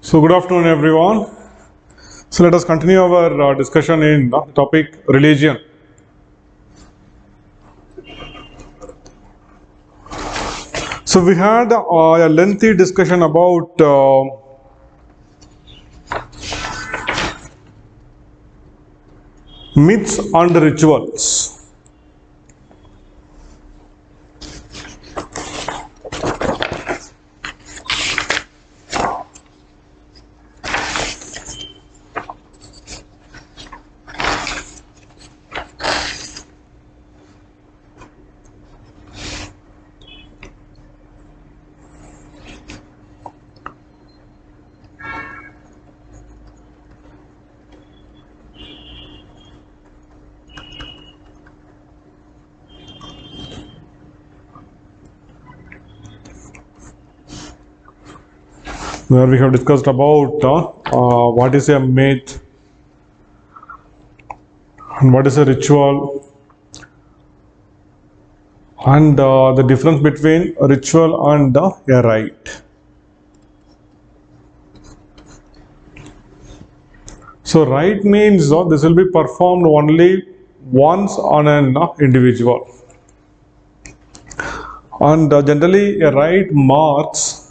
So good afternoon everyone. So let us continue our discussion in the topic religion. So we had a lengthy discussion about myths and rituals. Where we have discussed about what is a myth and what is a ritual and the difference between a ritual and a rite. So rite means this will be performed only once on an individual, and generally a rite marks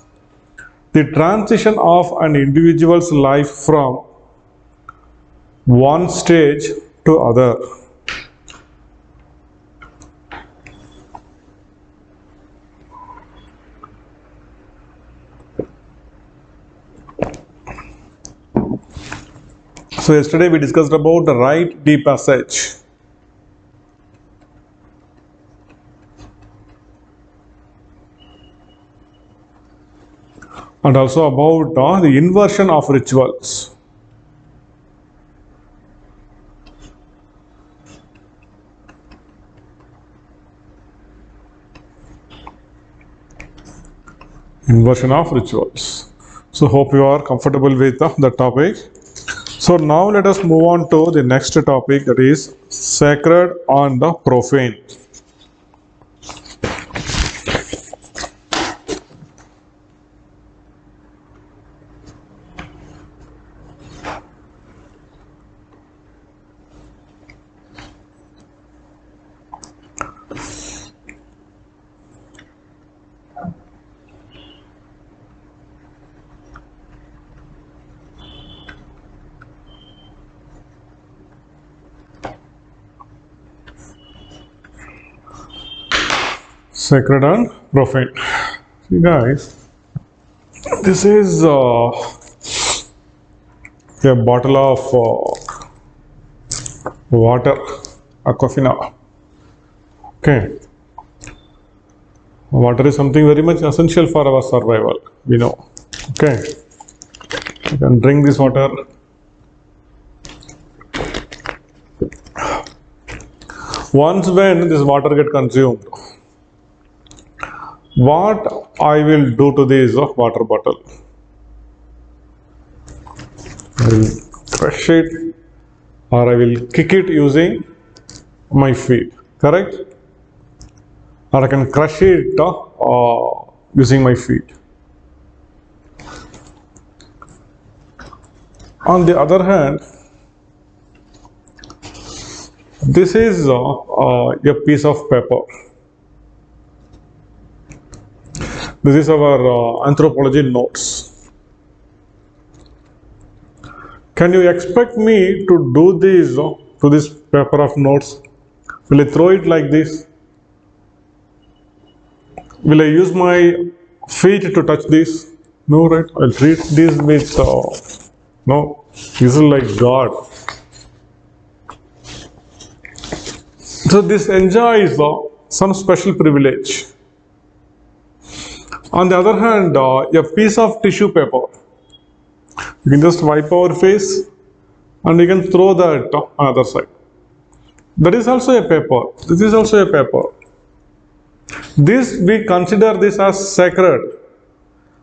the transition of an individual's life from one stage to other. So yesterday we discussed about the rite de passage. And also about the inversion of rituals. Inversion of rituals. So hope you are comfortable with the topic. So now let us move on to the next topic, that is sacred and the profane. Sacred and profane. See guys, this is a bottle of water, Aquafina. Okay, water is something very much essential for our survival, we know. Okay, you can drink this water. Once when this water get consumed, what I will do to this water bottle? I will crush it or I will kick it using my feet, correct? Or I can crush it using my feet. On the other hand, this is a piece of paper. This is our anthropology notes. Can you expect me to do this to this paper of notes? Will I throw it like this? Will I use my feet to touch this? No, right? I'll treat this with no. This is like God. So this enjoys some special privilege. On the other hand, a piece of tissue paper, you can just wipe our face and you can throw that on the other side. That is also a paper. This is also a paper. This, we consider this as sacred.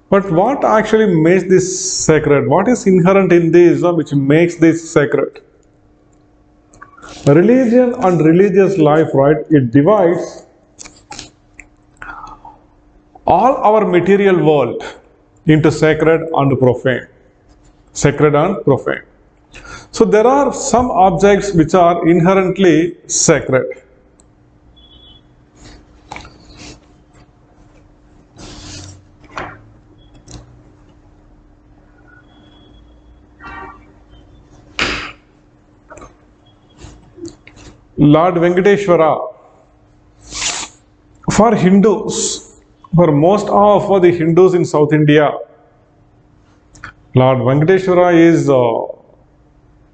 But what actually makes this sacred? What is inherent in this which makes this sacred? Religion and religious life, right? It divides all our material world into sacred and profane. sacred and profane. So there are some objects which are inherently sacred. Lord Venkateshwara, for Hindus, for most of the Hindus in South India, Lord Venkateshwara is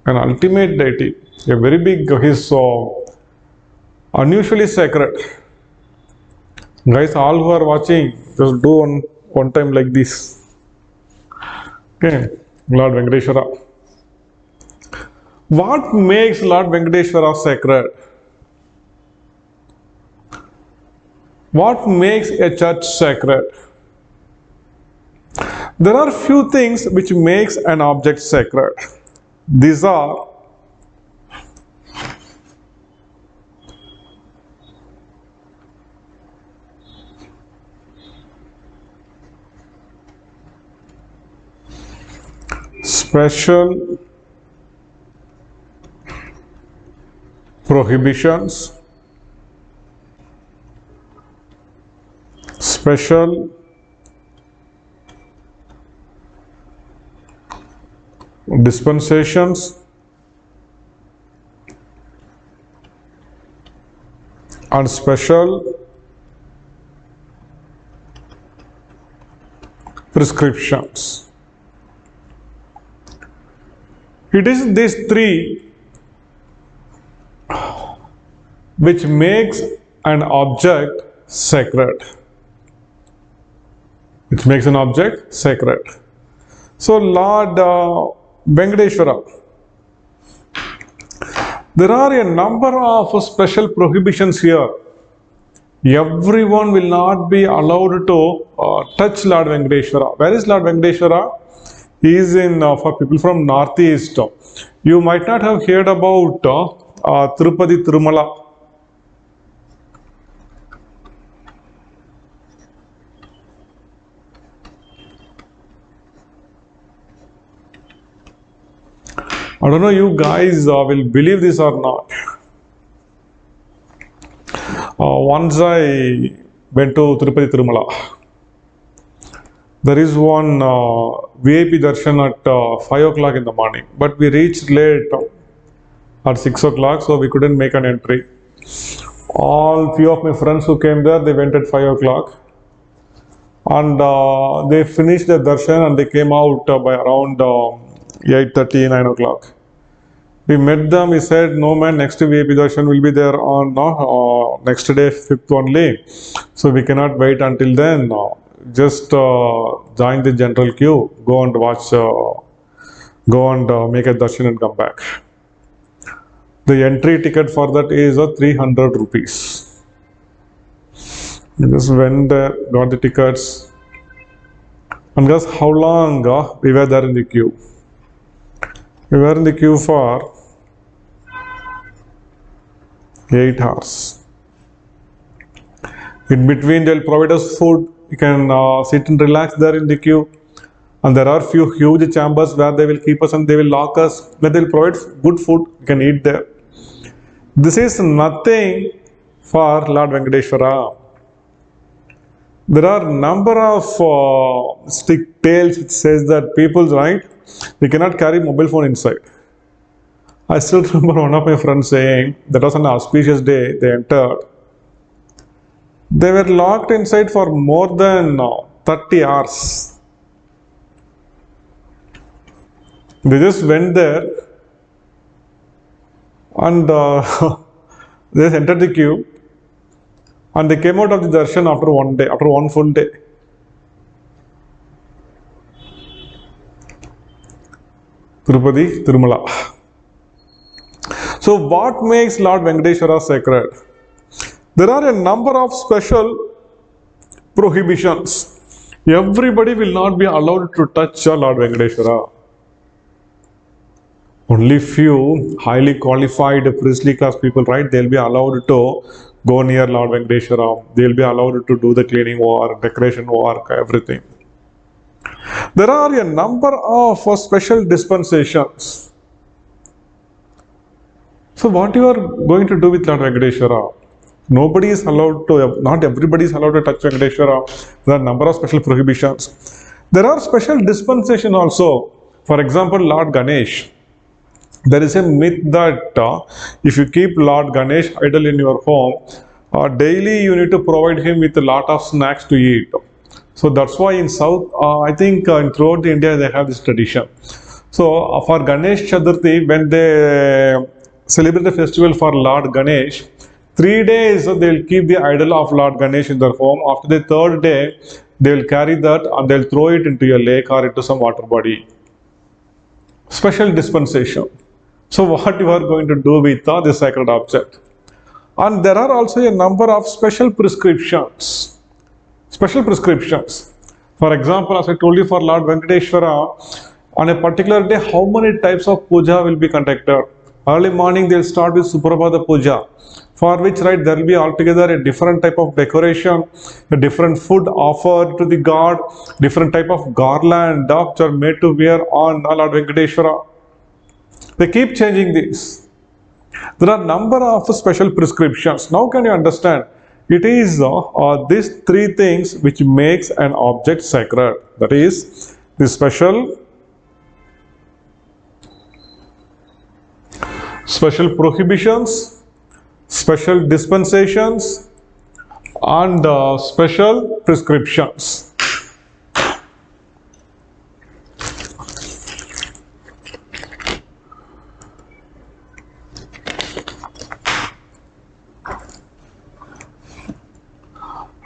an ultimate deity, a very big, he's unusually sacred. Guys, all who are watching, just do one time like this. Okay, Lord Venkateshwara. What makes Lord Venkateshwara sacred? What makes a church sacred? There are few things which makes an object sacred. These are special prohibitions, special dispensations, and special prescriptions. It is these three which makes an object sacred. Which makes an object sacred. So Lord Venkateshwara, there are a number of special prohibitions here. Everyone will not be allowed to touch Lord Venkateshwara. Where is Lord Venkateshwara? He is in, for people from northeast. You might not have heard about Tirupati Tirumala. I don't know you guys will believe this or not. Once I went to Tirupati Tirumala. There is one VIP darshan at 5 o'clock in the morning, but we reached late at 6 o'clock, so we couldn't make an entry. All few of my friends who came there, they went at 5 o'clock, and they finished the darshan and they came out by around 8:30, 9 o'clock. We met them, we said, no man, next VIP darshan will be there on next day, 5th only, so we cannot wait until then. Just join the general queue, go and watch, go and make a darshan and come back. The entry ticket for that is 300 rupees. We just went there, got the tickets, and guess how long we were there in the queue? We were in the queue for 8 hours. In between, they'll provide us food. You can sit and relax there in the queue. And there are few huge chambers where they will keep us and they will lock us. But they'll provide good food. You can eat there. This is nothing for Lord Venkateshwara. There are number of stick tales which says that people, right, they cannot carry mobile phone inside. I still remember one of my friends saying that was an auspicious day. They entered. They were locked inside for more than 30 hours. They just went there and they just entered the queue and they came out of the darshan after one day, after one full day. Tirupati Tirumala. So what makes Lord Venkateshwara sacred? There are a number of special prohibitions. Everybody will not be allowed to touch Lord Venkateshwara. Only few highly qualified priestly class people, right? They'll be allowed to go near Lord Venkateshwara. They'll be allowed to do the cleaning work, decoration work, everything. There are a number of special dispensations. So what you are going to do with Lord Venkateshwara? Nobody is allowed to, not everybody is allowed to touch Venkateshwara. There are a number of special prohibitions. There are special dispensation also. For example, Lord Ganesh. There is a myth that if you keep Lord Ganesh idol in your home, daily you need to provide him with a lot of snacks to eat. So that's why in South, I think throughout India they have this tradition. So for Ganesh Chaturthi, when they celebrate the festival for Lord Ganesh, 3 days they will keep the idol of Lord Ganesh in their home. After the third day, they will carry that and they will throw it into a lake or into some water body. Special dispensation. So what you are going to do with this sacred object? And there are also a number of special prescriptions. Special prescriptions. For example, as I told you for Lord Venkateshwara, on a particular day, how many types of puja will be conducted? Early morning, they'll start with Suprabhata puja, for which, right, there will be altogether a different type of decoration, a different food offered to the god, different type of garland which are made to wear on Lord Venkateshwara. They keep changing this. There are number of special prescriptions. Now can you understand? It is these three things which makes an object sacred. That is the special prohibitions, special dispensations, and special prescriptions.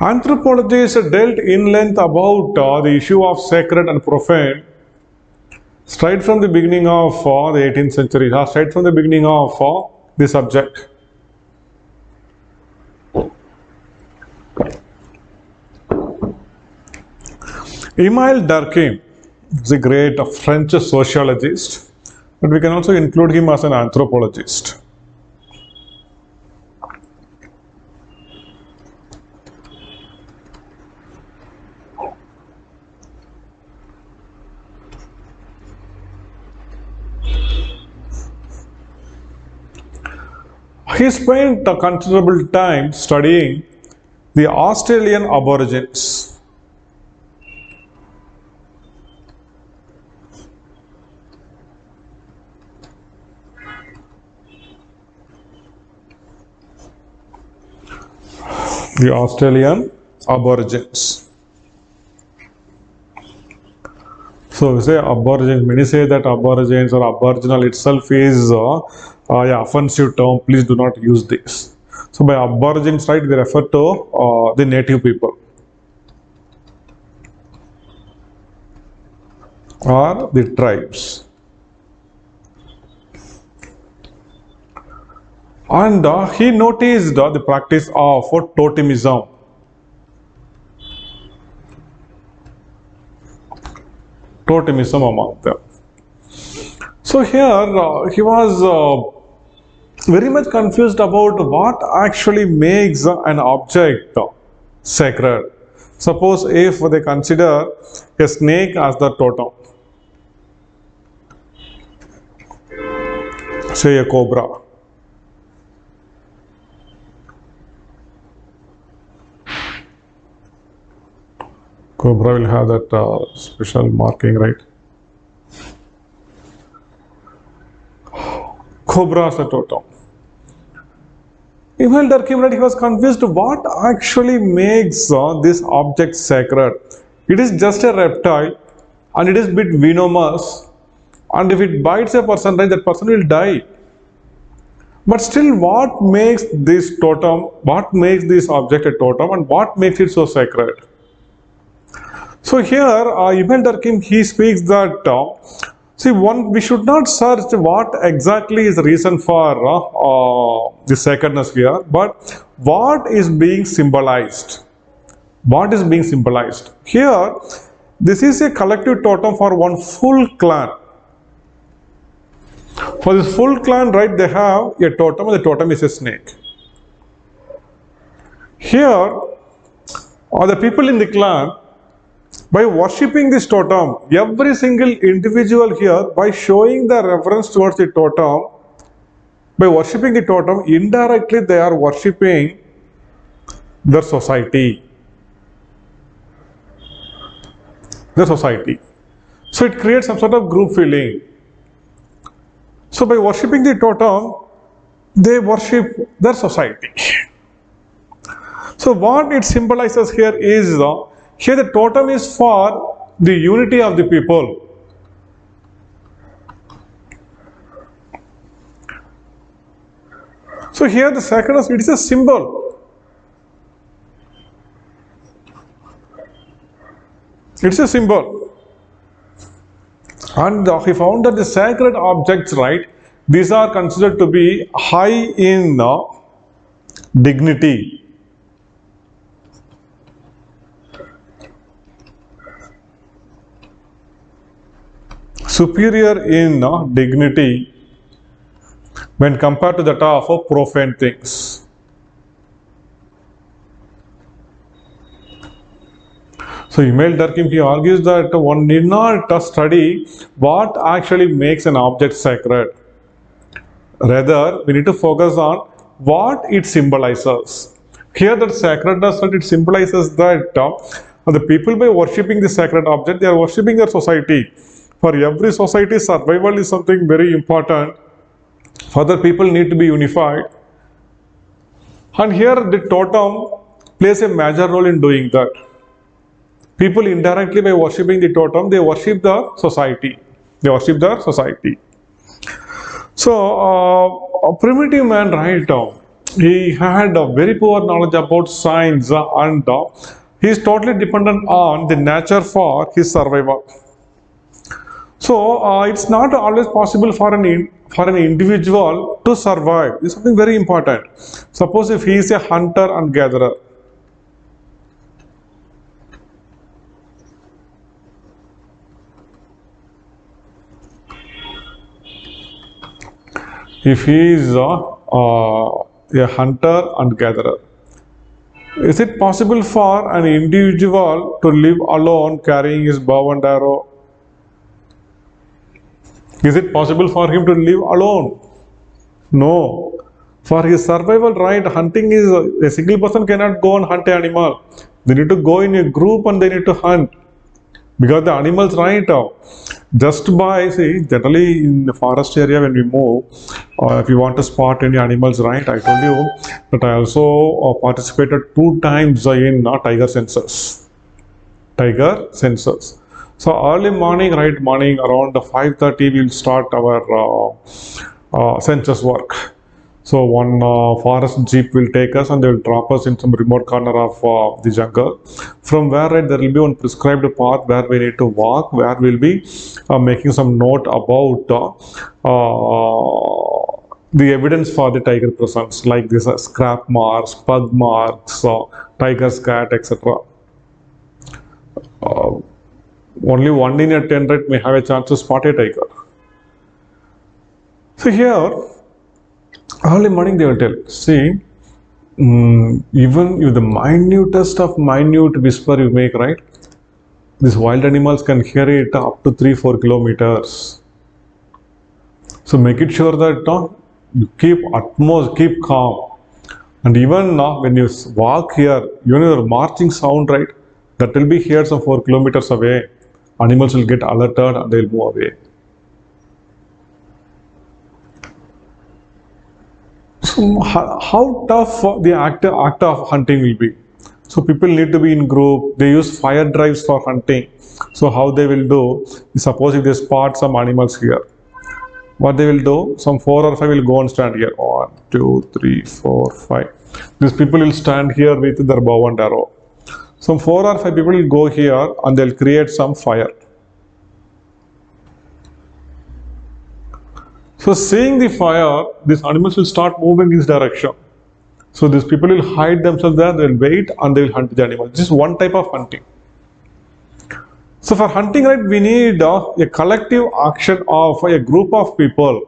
Anthropologists dealt in length about the issue of sacred and profane straight from the beginning of the 18th century, straight from the beginning of the subject. Emile Durkheim is a great French sociologist, but we can also include him as an anthropologist. He spent a considerable time studying the Australian Aborigines. The Australian Aborigines. So we say Aborigines, many say that Aborigines or Aboriginal itself is an offensive term. Please do not use this. So by Aborigines, right, we refer to the native people or the tribes. And he noticed the practice of totemism. Totemism among them. So here he was very much confused about what actually makes an object sacred. Suppose if they consider a snake as the totem, say a cobra. Cobra will have that special marking, right? Cobra as a totem. Emile Durkheim, right, he was confused what actually makes this object sacred. It is just a reptile and it is a bit venomous, and if it bites a person, right, that person will die. But still, what makes this totem, what makes this object a totem, and what makes it so sacred? So here, Emile Durkheim, he speaks that we should not search what exactly is the reason for the sacredness here, but what is being symbolized. What is being symbolized? Here, this is a collective totem for one full clan. For this full clan, right, they have a totem, and the totem is a snake. Here, the people in the clan, By worshipping this totem, every single individual here, by showing the reverence towards the totem, by worshipping the totem, indirectly they are worshipping their society. Their society. So it creates some sort of group feeling. So by worshipping the totem, they worship their society. So what it symbolizes here is, here the totem is for the unity of the people. So here the sacredness, it is a symbol. It's a symbol. And he found that the sacred objects, right, these are considered to be high in dignity. Superior in dignity when compared to that of profane things. So Emil Durkheim, he argues that one need not study what actually makes an object sacred. Rather, we need to focus on what it symbolizes. Here that sacredness, that it symbolizes that the people, by worshipping the sacred object, they are worshipping their society. For every society, survival is something very important. Further, people need to be unified. And here the totem plays a major role in doing that. People indirectly, by worshipping the totem, they worship the society. They worship their society. So, a primitive man, right, he had a very poor knowledge about science and he is totally dependent on the nature for his survival. So, it's not always possible for an individual to survive. It's something very important. Suppose if he is a hunter and gatherer. If he is a hunter and gatherer, is it possible for an individual to live alone carrying his bow and arrow? Is it possible for him to live alone? No. For his survival, right, hunting is, a single person cannot go and hunt an animal. They need to go in a group and they need to hunt. Because the animals, right, just by, see, generally in the forest area when we move, if you want to spot any animals, right, I told you that I also participated 2 times in tiger census. Tiger census. So early morning, right, morning around 5:30, we'll start our census work. So one forest jeep will take us and they will drop us in some remote corner of the jungle. From where, right, there will be one prescribed path where we need to walk, where we'll be making some note about the evidence for the tiger presence, like this scrap marks, pug marks, tiger's cat, etc. Only 1 in a 10, right, may have a chance to spot a tiger. So here, early morning they will tell, see, even if the minutest of minute whisper you make, right, these wild animals can hear it up to 3-4 kilometers. So make it sure that you keep calm. And even when you walk here, even your marching sound, right, that will be heard some 4 kilometers away. Animals will get alerted and they will move away. So how tough the act of hunting will be. So people need to be in group. They use fire drives for hunting. So how they will do, suppose if they spot some animals here, what they will do, some 4 or 5 will go and stand here. 1, 2, 3, 4, 5. These people will stand here with their bow and arrow. Some 4 or 5 people will go here and they'll create some fire. So seeing the fire, these animals will start moving in this direction. So these people will hide themselves there, they will wait and they will hunt the animal. This is one type of hunting. So for hunting, right, we need a collective action of a group of people.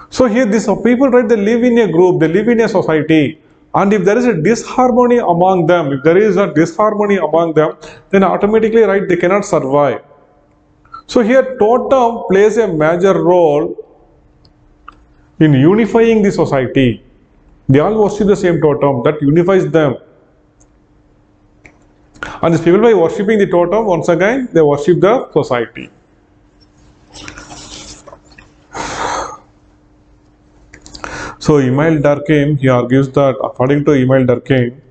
So here these people, right, they live in a group, they live in a society. And if there is a disharmony among them, then automatically, right, they cannot survive. So here totem plays a major role in unifying the society. They all worship the same totem that unifies them. And these people, by worshipping the totem, once again, they worship the society. So Emile Durkheim, he argues that according to Emile Durkheim,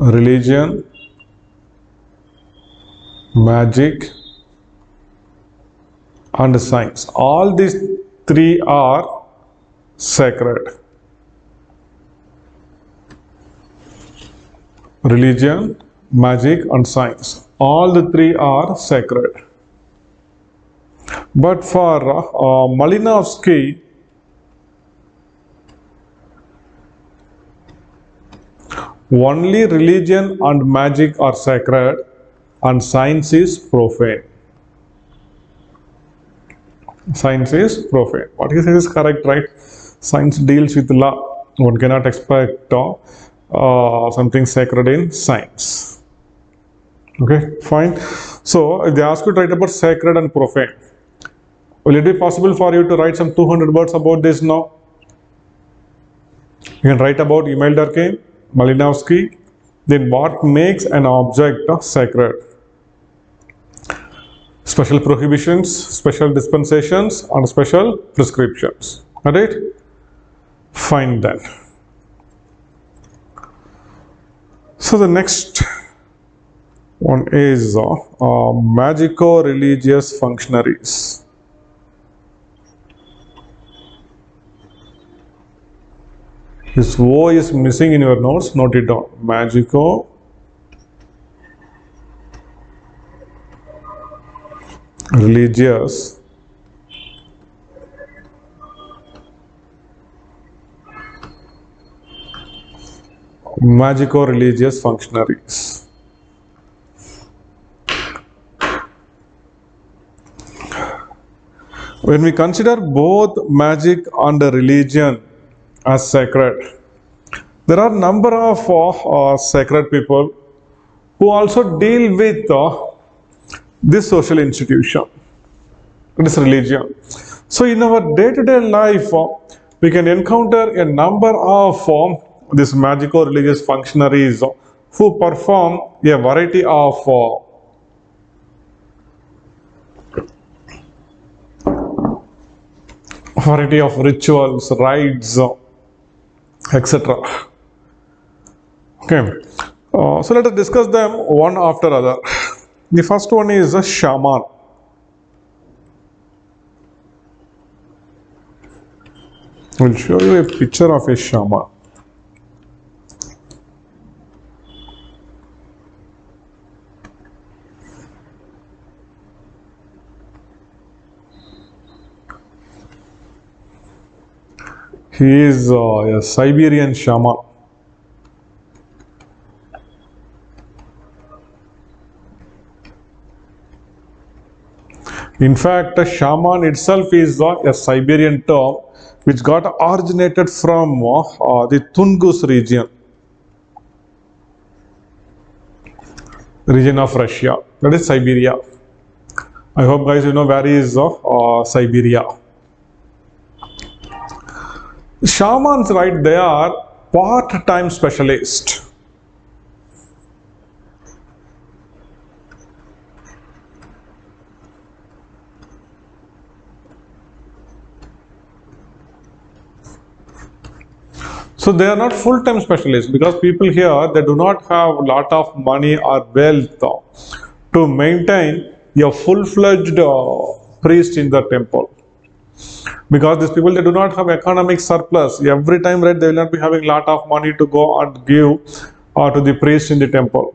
religion, magic, and science, all these three are sacred. Religion, magic, and science, all the three are sacred. But for Malinowski, only religion and magic are sacred and science is profane. Science is profane. What he says is correct, right? Science deals with law. One cannot expect something sacred in science. Okay, fine. So if they ask you to write about sacred and profane, will it be possible for you to write some 200 words about this now? You can write about Emile Durkheim, Malinowski, then what makes an object sacred? Special prohibitions, special dispensations, and special prescriptions. Alright? Fine then. So the next one is magico-religious functionaries. This O is missing in your notes, note it down. Magico-religious functionaries. When we consider both magic and religion as sacred, there are a number of sacred people who also deal with this social institution, this religion. So in our day-to-day life, we can encounter a number of these magico-religious functionaries who perform a variety of rituals, rites, etc. Okay, so let us discuss them one after other. The first one is a shaman. I will show you a picture of a shaman. He is a Siberian shaman. In fact, a shaman itself is a Siberian term which got originated from the Tungus region of Russia, that is Siberia. I hope guys you know where is Siberia. Shamans, right, they are part-time specialists. So they are not full-time specialists because people here, they do not have a lot of money or wealth to maintain a full-fledged priest in the temple. Because these people, they do not have economic surplus. Every time, right, they will not be having a lot of money to go and give to the priest in the temple.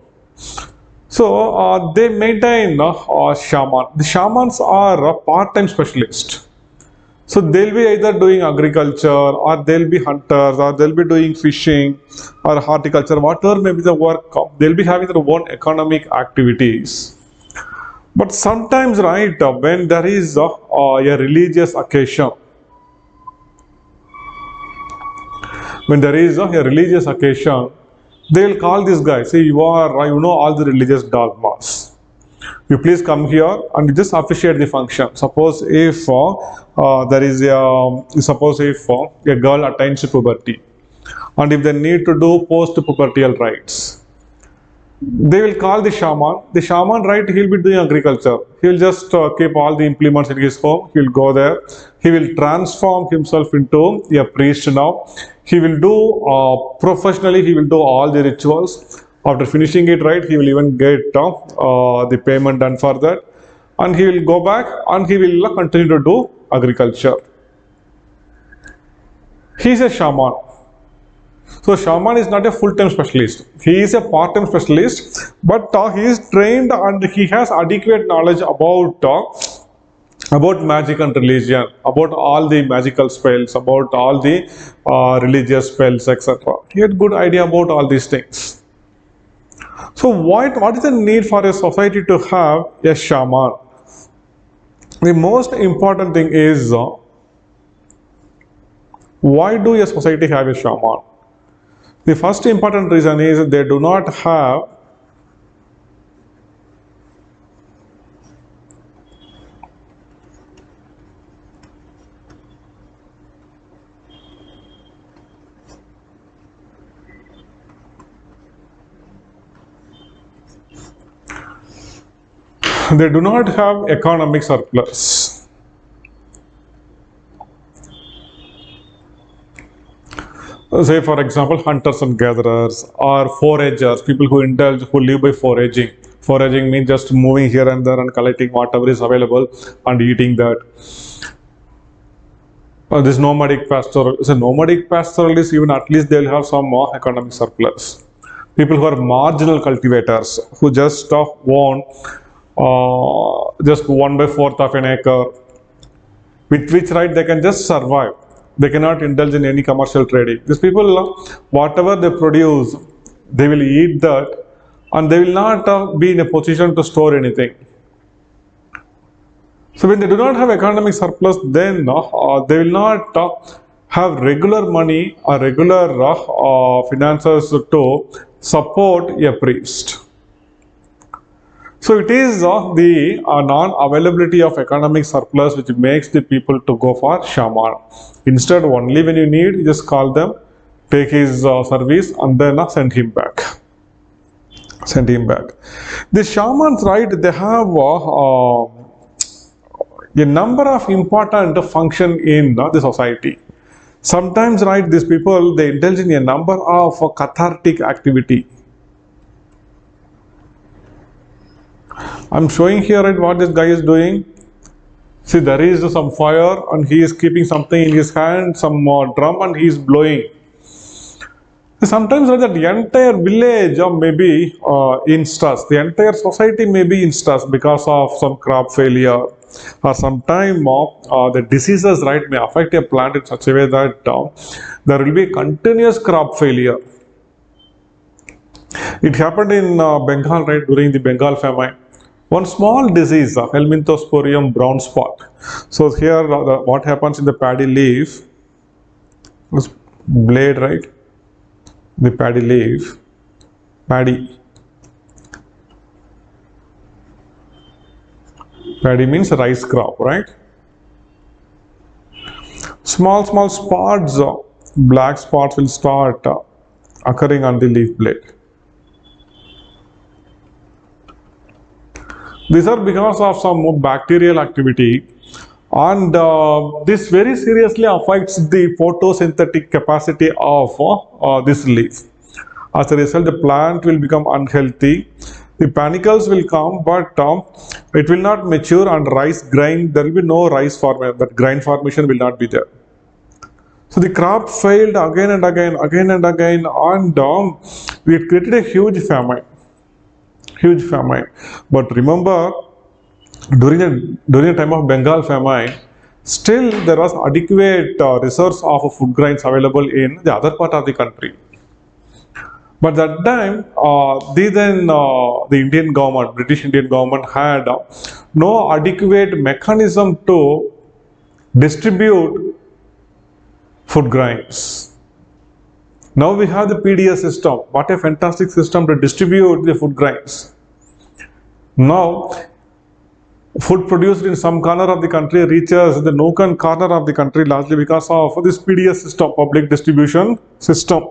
So they maintain shaman. The shamans are part-time specialists. So they'll be either doing agriculture, or they'll be hunters, or they'll be doing fishing or horticulture, whatever may be the work. They'll be having their own economic activities. But sometimes, right, when there is a religious occasion, when there is a religious occasion, they will call this guy, say, you know all the religious dogmas. You please come here and just officiate the function. Suppose if suppose if a girl attains puberty, and if they need to do post-pubertal rites, they will call the shaman. The shaman, right, he'll be doing agriculture. He'll just keep all the implements in his home. He'll go there. He will transform himself into a priest now. He will do professionally, he will do all the rituals. After finishing it, right, he will even get the payment done for that. And he will go back and he will continue to do agriculture. He is a shaman. So shaman is not a full-time specialist. He is a part-time specialist, but he is trained and he has adequate knowledge about magic and religion, about all the magical spells, about all the religious spells, etc. He had good idea about all these things. So what is the need for a society to have a shaman? The most important thing is why do a society have a shaman? The first important reason is they do not have economic surplus. Say for example, hunters and gatherers or foragers, people who live by foraging. Foraging means just moving here and there and collecting whatever is available and eating that. This nomadic pastoralists, even at least they'll have some economic surplus. People who are marginal cultivators, who just want just 1/4 of an acre, with which right they can just survive. They cannot indulge in any commercial trading. These people, whatever they produce, they will eat that and they will not be in a position to store anything. So when they do not have economic surplus, then they will not have regular money or regular finances to support a priest. So it is the non-availability of economic surplus which makes the people to go for shaman. Instead, only when you need, you just call them, take his service, and then send him back. The shamans, right, they have a number of important function in the society. Sometimes, right, these people, they indulge in a number of cathartic activity. I'm showing here, right, what this guy is doing. See, there is some fire and he is keeping something in his hand, some drum, and he is blowing. Sometimes right, that the entire village may be in stress. The entire society may be in stress because of some crop failure, or sometime the diseases, right, may affect a plant in such a way that there will be continuous crop failure. It happened in Bengal, right, during the Bengal famine. One small disease, Helminthosporium brown spot. So here, what happens in the paddy leaf, this blade, right? The paddy leaf, paddy means rice crop, right? Small spots, black spots will start occurring on the leaf blade. These are because of some bacterial activity, and this very seriously affects the photosynthetic capacity of this leaf. As a result, the plant will become unhealthy. The panicles will come, but it will not mature and rice grain. There will be no rice formation. That grain formation will not be there. So the crop failed again and again, and it created a huge famine. But remember, during the time of Bengal famine, still there was adequate resource of food grains available in the other part of the country. But that time, the Indian government, British Indian government, had no adequate mechanism to distribute food grains. Now we have the PDS system. What a fantastic system to distribute the food grains. Now, food produced in some corner of the country reaches the nook and corner of the country largely because of this PDS system, public distribution system.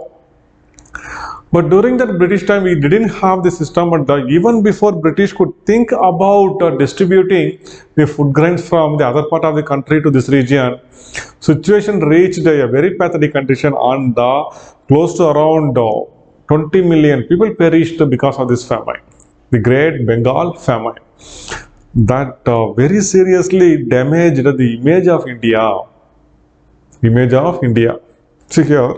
But during that British time, we didn't have the system. But even before British could think about distributing the food grains from the other part of the country to this region, situation reached a very pathetic condition, and close to around 20 million people perished because of this famine, the Great Bengal famine. That very seriously damaged the image of India. See here.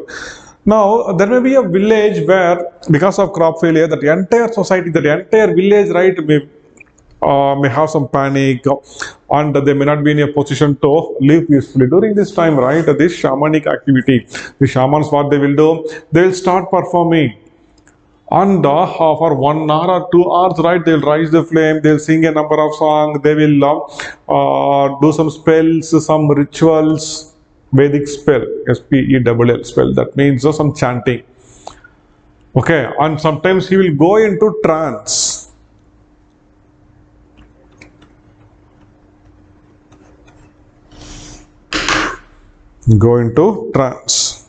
Now, there may be a village where, because of crop failure, that entire society, that entire village, right, may have some panic, and they may not be in a position to live peacefully. During this time, right, this shamanic activity, the shamans, what they will do, they will start performing. And for 1 hour or 2 hours, right, they'll raise the flame, they'll sing a number of songs, they will do some spells, some rituals. Vedic spell, spell, spell, that means some chanting. Okay, and sometimes he will go into trance. Go into trance.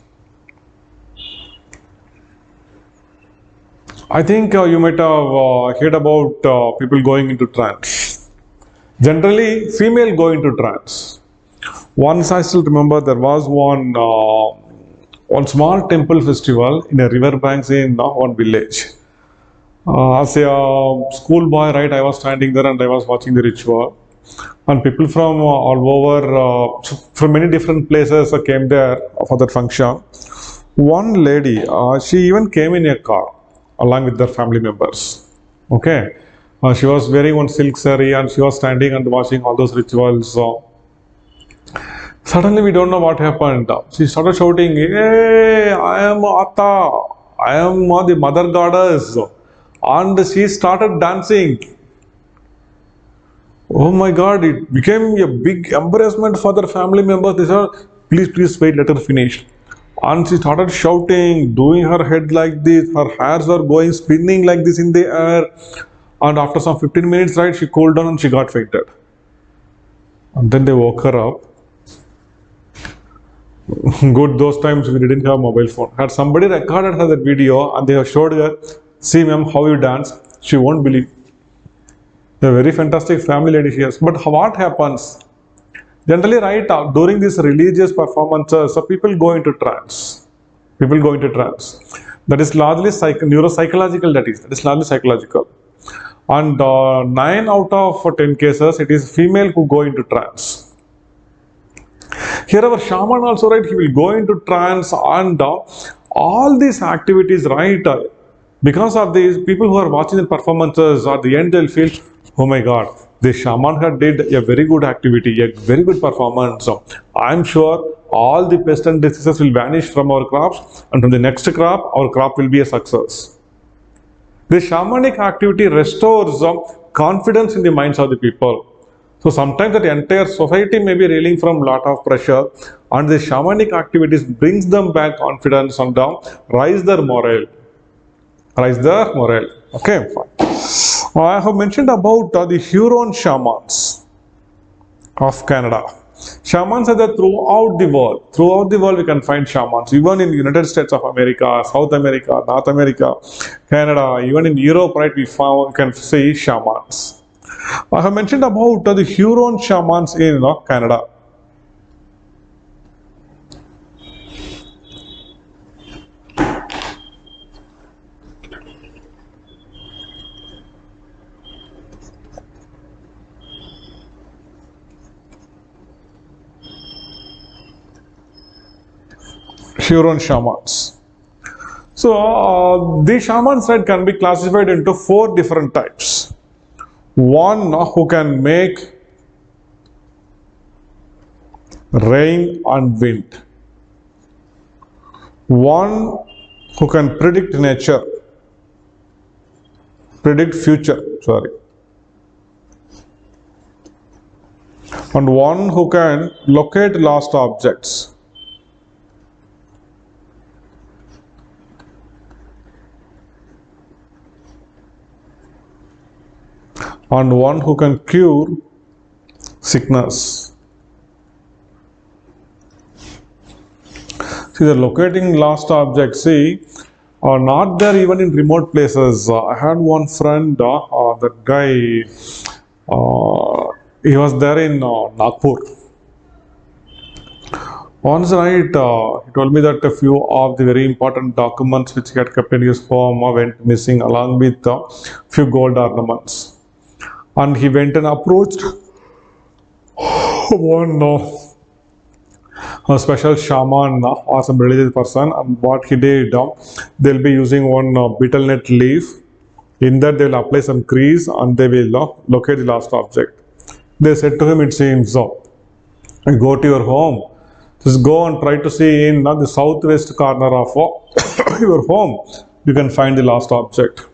I think you might have heard about people going into trance. Generally, female go into trance. Once I still remember there was one small temple festival in a river banks in one village. As a schoolboy, right, I was standing there and I was watching the ritual. And people from all over, from many different places came there for that function. One lady, she even came in a car along with their family members. Okay, she was wearing one silk saree and she was standing and watching all those rituals. Suddenly, we don't know what happened. She started shouting, "Hey, I am Ata, I am the mother goddess," and she started dancing. Oh my God, it became a big embarrassment for their family members. They said, please wait, let her finish. And she started shouting, doing her head like this, her hairs were going, spinning like this in the air. And after some 15 minutes, right, she cooled down and she got fainted. And then they woke her up. Good, those times we didn't have mobile phone. Had somebody recorded her that video and they have showed her, see ma'am, how you dance, she won't believe. A very fantastic family lady she has. But what happens? Generally, right, during these religious performances, people go into trance. That is largely neuropsychological, that is largely psychological. And 9 out of 10 cases, it is female who go into trance. Here our shaman also, right, he will go into trance, and all these activities, right, because of these, people who are watching the performances, at the end they'll feel, oh my God, the shaman had did a very good activity, a very good performance. So I'm sure all the pests and diseases will vanish from our crops, and from the next crop, our crop will be a success. The shamanic activity restores confidence in the minds of the people. So sometimes the entire society may be reeling from lot of pressure, and the shamanic activities brings them back confidence and rise their morale. Okay, fine. I have mentioned about the Huron shamans of Canada. Shamans are there throughout the world. Throughout the world we can find shamans. Even in the United States of America, South America, North America, Canada, even in Europe, right, we can see shamans. I have mentioned about the Huron shamans in Canada. Huron shamans. So these shamans, right, can be classified into 4 different types. One who can make rain and wind. One who can predict nature. predict future, sorry. And one who can locate lost objects. And one who can cure sickness. See, the locating lost objects, see, are not there even in remote places. I had one friend, that guy, he was there in Nagpur. Once night, he told me that a few of the very important documents which he had kept in his home went missing, along with a few gold ornaments. And he went and approached one a special shaman or some religious person, and what he did, they'll be using one betel nut leaf. In that, they will apply some grease and they will locate the lost object. They said to him, it seems, go to your home, just go and try to see in the southwest corner of your home, you can find the lost object.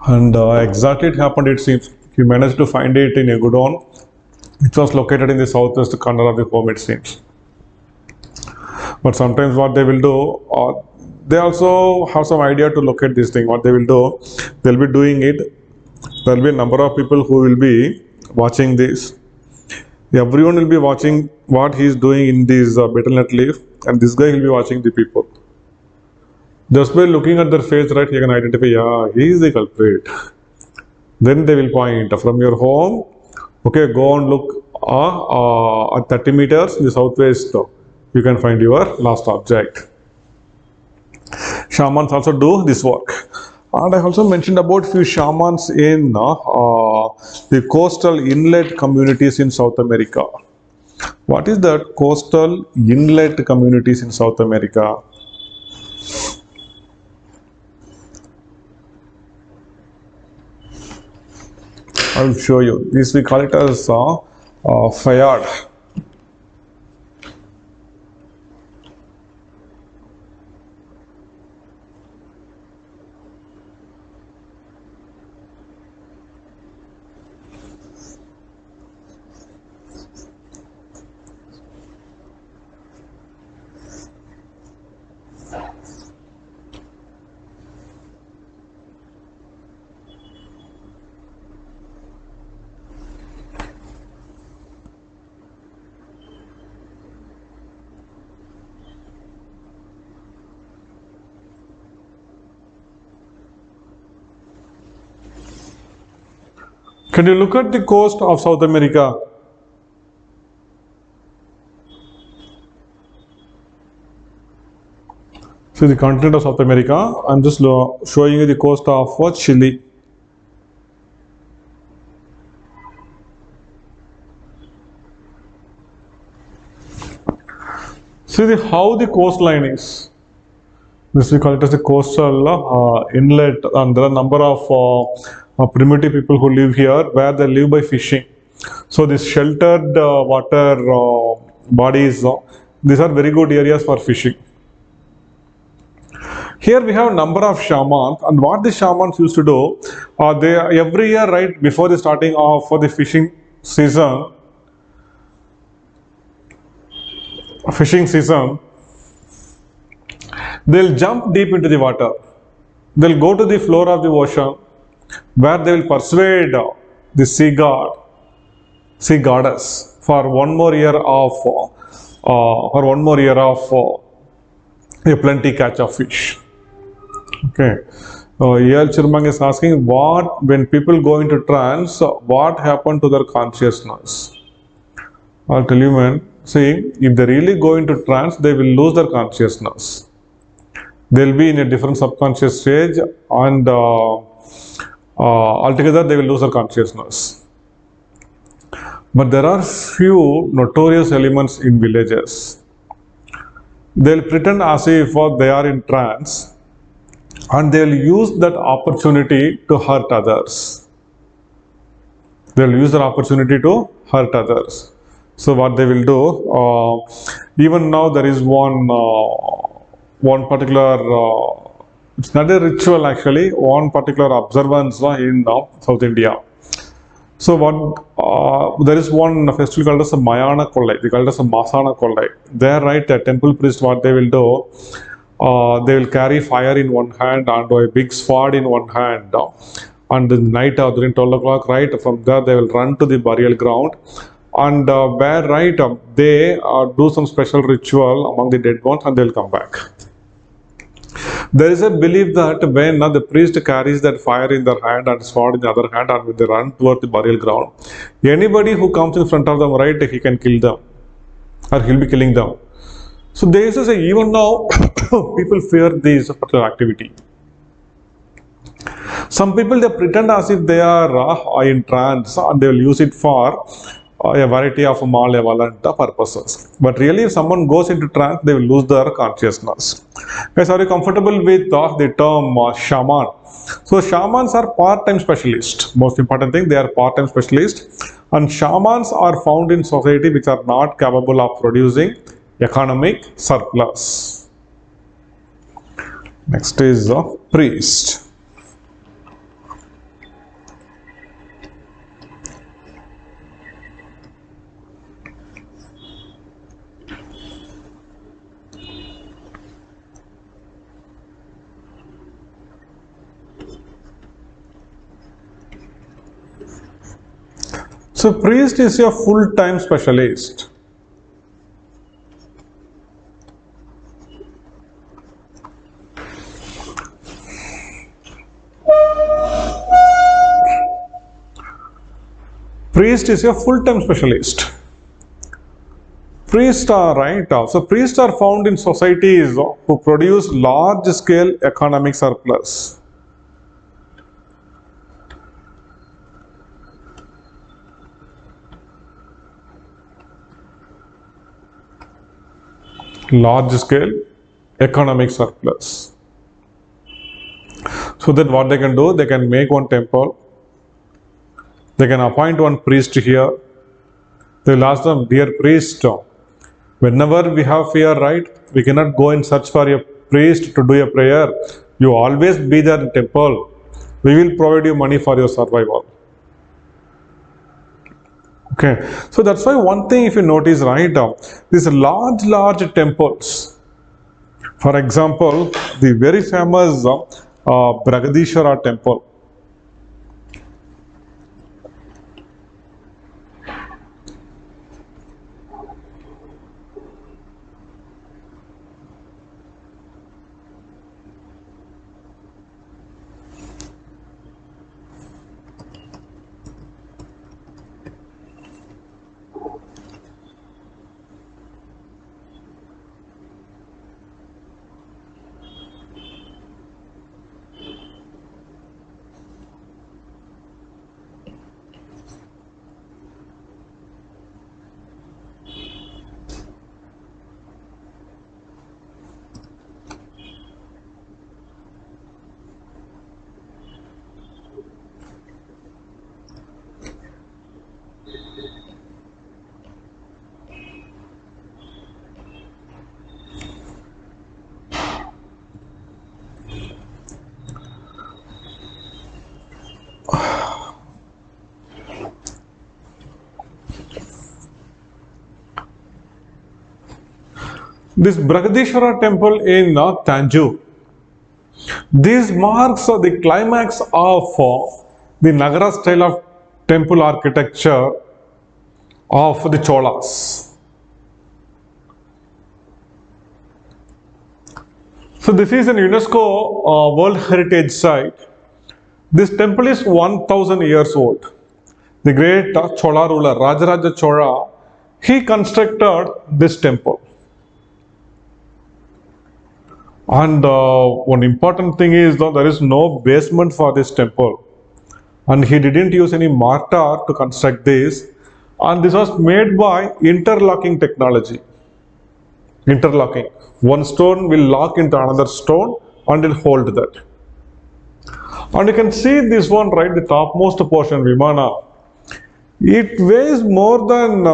And exactly it happened, it seems. He managed to find it in a godown, which was located in the southwest corner of the home, it seems. But sometimes what they will do, they also have some idea to locate this thing. What they will do, they'll be doing it. There will be a number of people who will be watching this. Everyone will be watching what he is doing in this betel nut leaf, and this guy will be watching the people. Just by looking at their face, right, you can identify, yeah, he is the culprit. Then they will point from your home, okay, go and look at 30 meters in the southwest, you can find your lost object. Shamans also do this work. And I also mentioned about few shamans in the coastal inlet communities in South America. What is that coastal inlet communities in South America? I will show you. This we call it as Fayad. Can you look at the coast of South America? See the continent of South America. I'm just showing you the coast of Chile. See how the coastline is. This we call it as the coastal inlet, and there are a number of primitive people who live here, where they live by fishing. So these sheltered water bodies, these are very good areas for fishing. Here we have a number of shamans, and what the shamans used to do, they every year, right before the starting of for the fishing season, they'll jump deep into the water. They'll go to the floor of the ocean, where they will persuade the sea goddess for one more year of a plenty catch of fish. Okay. E.L. Chirmang is asking, when people go into trance, what happened to their consciousness? I'll tell you, man. See, if they really go into trance, they will lose their consciousness. They'll be in a different subconscious stage, and altogether they will lose their consciousness. But there are few notorious elements in villages. They'll pretend as if they are in trance, and they'll use that opportunity to hurt others. They'll use that opportunity to hurt others. So what they will do, even now there is one one particular, it's not a ritual actually, one particular observance in South India. So there is one festival called as a Mayana Kollai, they call it as a Masana Kollai. There, right, the temple priest, what they will do, they will carry fire in one hand and a big sword in one hand. And the night during 12 o'clock, right, from there they will run to the burial ground. And where, right, they do some special ritual among the dead ones and they will come back. There is a belief that when the priest carries that fire in their hand and sword in the other hand, and when they run toward the burial ground, anybody who comes in front of them, right, he can kill them, or he'll be killing them. So they used to say, even now, people fear this particular activity. Some people, they pretend as if they are in trance and they will use it for a variety of malevolent purposes. But really, if someone goes into trance, they will lose their consciousness. Guys, are you comfortable with the term shaman? So shamans are part-time specialists. Most important thing, they are part-time specialists. And shamans are found in society which are not capable of producing economic surplus. Next is a priest. So priest is a full-time specialist. Priest is a full-time specialist. Priests are right. So priests are found in societies who produce large-scale economic surplus. Large-scale economic surplus. So that what they can do, they can make one temple. They can appoint one priest here. They will ask them, dear priest, whenever we have fear, right, we cannot go and search for a priest to do a prayer. You always be there in temple. We will provide you money for your survival. Okay, so that's why one thing, if you notice, right, these large temples. For example, the very famous Brigadishwara temple. This Brigadishwara temple in Tanjore, this marks the climax of the Nagara style of temple architecture of the Cholas. So this is an UNESCO World Heritage Site. This temple is 1000 years old. The great Chola ruler Rajaraja Chola, he constructed this temple. And one important thing is that there is no basement for this temple. And he didn't use any mortar to construct this. And this was made by interlocking technology. Interlocking. One stone will lock into another stone and will hold that. And you can see this one, right, the topmost portion, Vimana. It weighs more than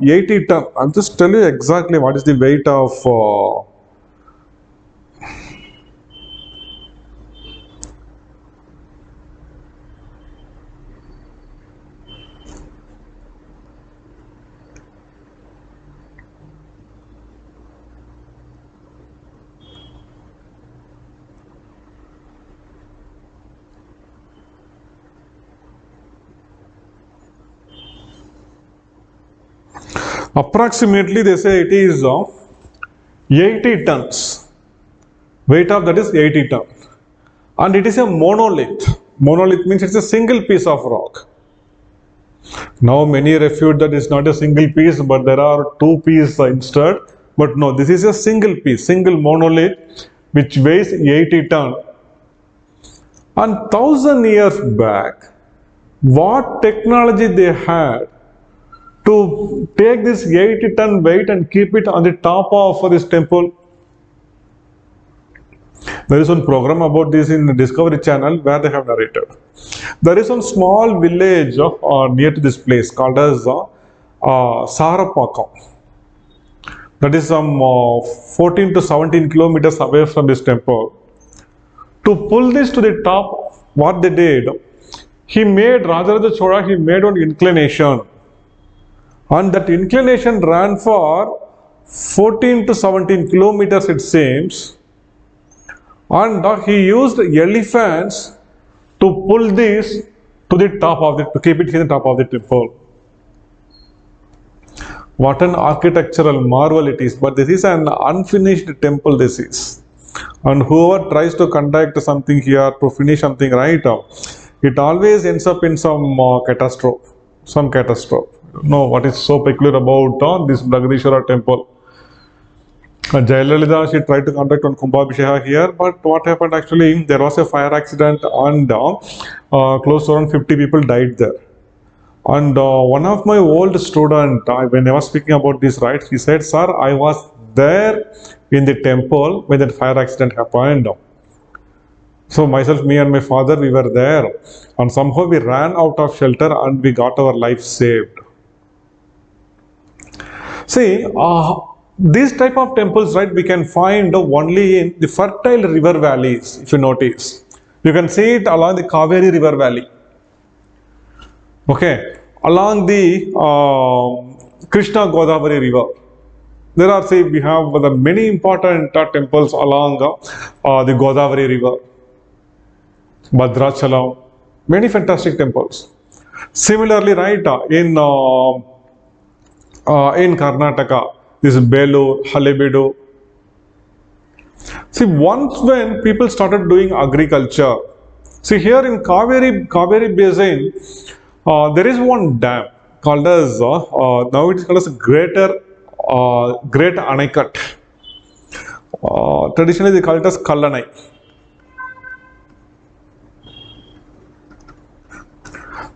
80 tons. I'll just tell you exactly what is the weight of Approximately they say it is 80 tons. Weight of that is 80 tons. And it is a monolith. Monolith means it's a single piece of rock. Now many refute that it's not a single piece, but there are two pieces instead. But no, this is a single piece, single monolith which weighs 80 tons. And 1,000 years back, what technology they had to take this 80-ton weight and keep it on the top of this temple? There is one program about this in the Discovery Channel where they have narrated. There is one small village near to this place called as Sarapakam. That is some 14 to 17 kilometers away from this temple. To pull this to the top, what they did, Rajaraja Chola, he made one inclination. And that inclination ran for 14 to 17 kilometers, it seems. And he used elephants to pull this to the top of it, to keep it in the top of the temple. What an architectural marvel it is. But this is an unfinished temple, this is. And whoever tries to conduct something here, to finish something right, it always ends up in some catastrophe. Some catastrophe. No, what is so peculiar about this Bragadishwara temple? Jayalalitha, she tried to conduct one Kumbhabhisheka here, but what happened actually, there was a fire accident and close to around 50 people died there. And one of my old students, when I was speaking about this, right, he said, "Sir, I was there in the temple when that fire accident happened." So myself, me and my father, we were there. And somehow we ran out of shelter and we got our life saved. See, these type of temples, right, we can find only in the fertile river valleys, if you notice. You can see it along the Kaveri river valley. Okay, along the Krishna Godavari river. There are, say, we have the many important temples along the Godavari river. Bhadrachalam, many fantastic temples. Similarly, right, in Karnataka, this Belur, Halebeedu. See, once when people started doing agriculture, see here in Kaveri Basin, there is one dam called as, now it is called as Great Anaikut. Traditionally they call it as Kallanai.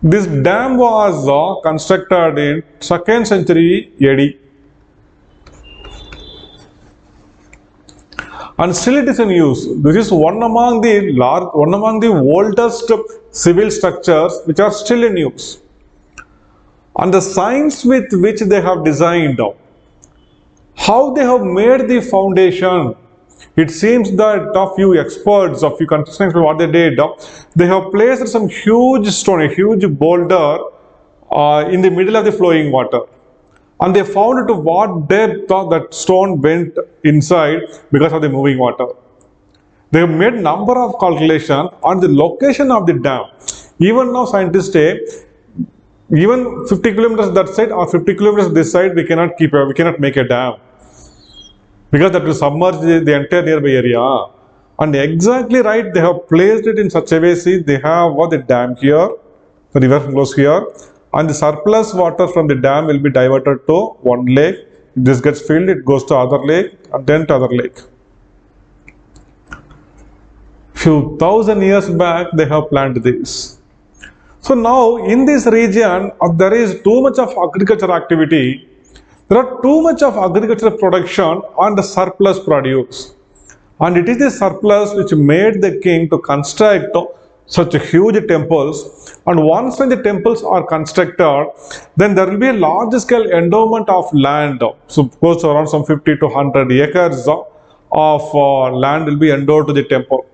This dam was constructed in 2nd century AD. And still it is in use. This is one among the oldest civil structures which are still in use. And the science with which they have designed, how they have made the foundation, it seems that a few experts, a few construction, what they did, they have placed some huge stone, a huge boulder in the middle of the flowing water. And they found to what depth that stone went inside because of the moving water. They have made number of calculations on the location of the dam. Even now scientists say, even 50 kilometers that side or 50 kilometers this side, we cannot make a dam. Because that will submerge the entire nearby area. And exactly right, they have placed it in such a way, see, they have the dam here, the river flows here, and the surplus water from the dam will be diverted to one lake. If this gets filled, it goes to other lake and then to other lake. Few thousand years back, they have planned this. So now in this region, there is too much of agriculture activity. There are too much of agricultural production and the surplus produce. And it is the surplus which made the king to construct such huge temples. And once when the temples are constructed, then there will be a large scale endowment of land. So close to around some 50 to 100 acres of land will be endowed to the temple.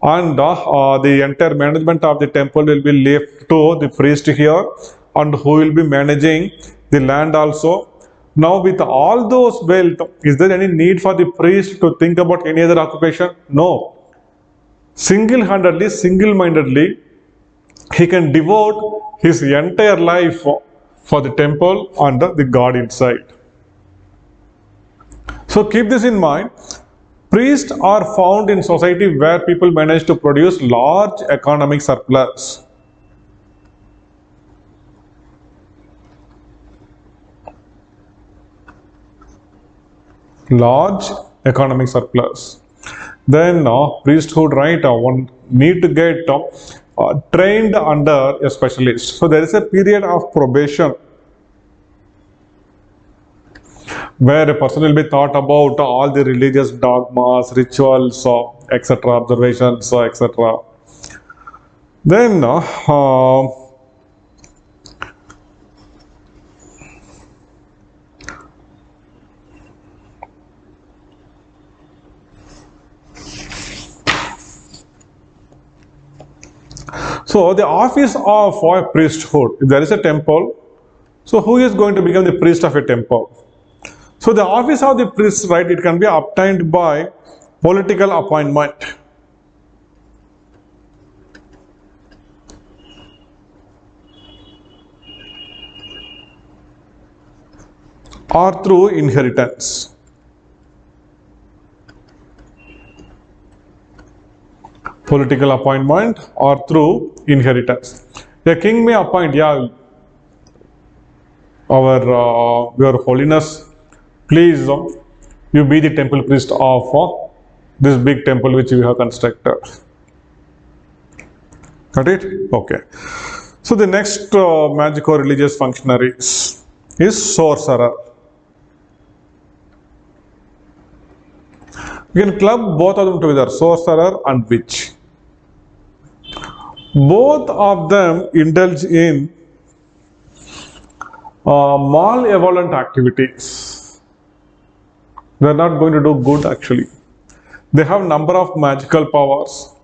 And the entire management of the temple will be left to the priest here, and who will be managing the land also. Now with all those wealth, is there any need for the priest to think about any other occupation? No. Single-handedly, single-mindedly, he can devote his entire life for the temple and the god inside. So keep this in mind. Priests are found in society where people manage to produce large economic surplus. Large economic surplus. Then priesthood, right? One need to get trained under a specialist. So there is a period of probation where a person will be taught about all the religious dogmas, rituals, etc., observations, etc. Then so the office of a priesthood, if there is a temple, so who is going to become the priest of a temple? So the office of the priest, right, it can be obtained by political appointment or through inheritance. Political appointment or through inheritance. A king may appoint, yeah, your holiness, please you be the temple priest of this big temple which we have constructed. Got it? Okay. So the next magic or religious functionaries is sorcerer. You can club both of them together, sorcerer and witch. Both of them indulge in malevolent activities. They are not going to do good actually. They have number of magical powers,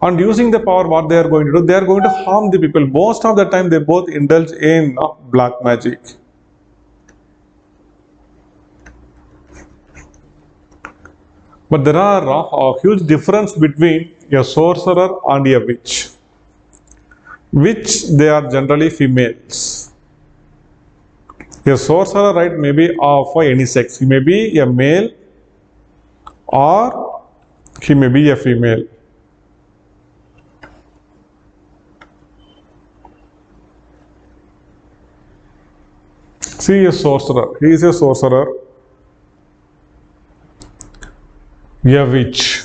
and using the power, what they are going to do, they are going to harm the people. Most of the time they both indulge in black magic. But there are a huge difference between a sorcerer and a witch. Witch, they are generally females. A sorcerer, right, may be of any sex. He may be a male or he may be a female. See a sorcerer. He is a sorcerer. A witch.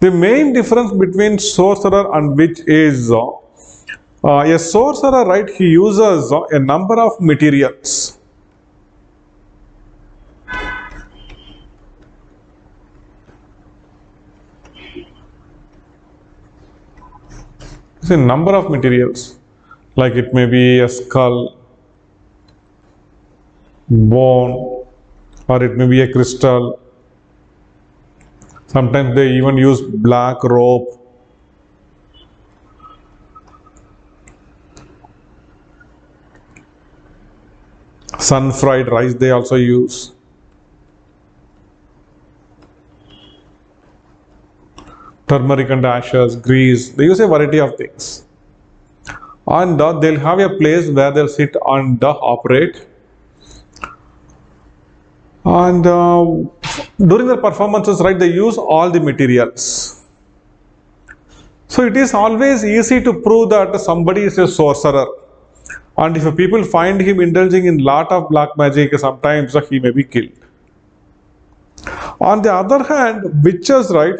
The main difference between sorcerer and witch is a sorcerer, right, he uses a number of materials. It's a number of materials, like it may be a skull, bone, or it may be a crystal. Sometimes they even use black rope. Sun-fried rice they also use. Turmeric and ashes, grease. They use a variety of things. And they'll have a place where they'll sit and operate. And during their performances, right, they use all the materials. So it is always easy to prove that somebody is a sorcerer. And if people find him indulging in lot of black magic, sometimes he may be killed. On the other hand, witches, right,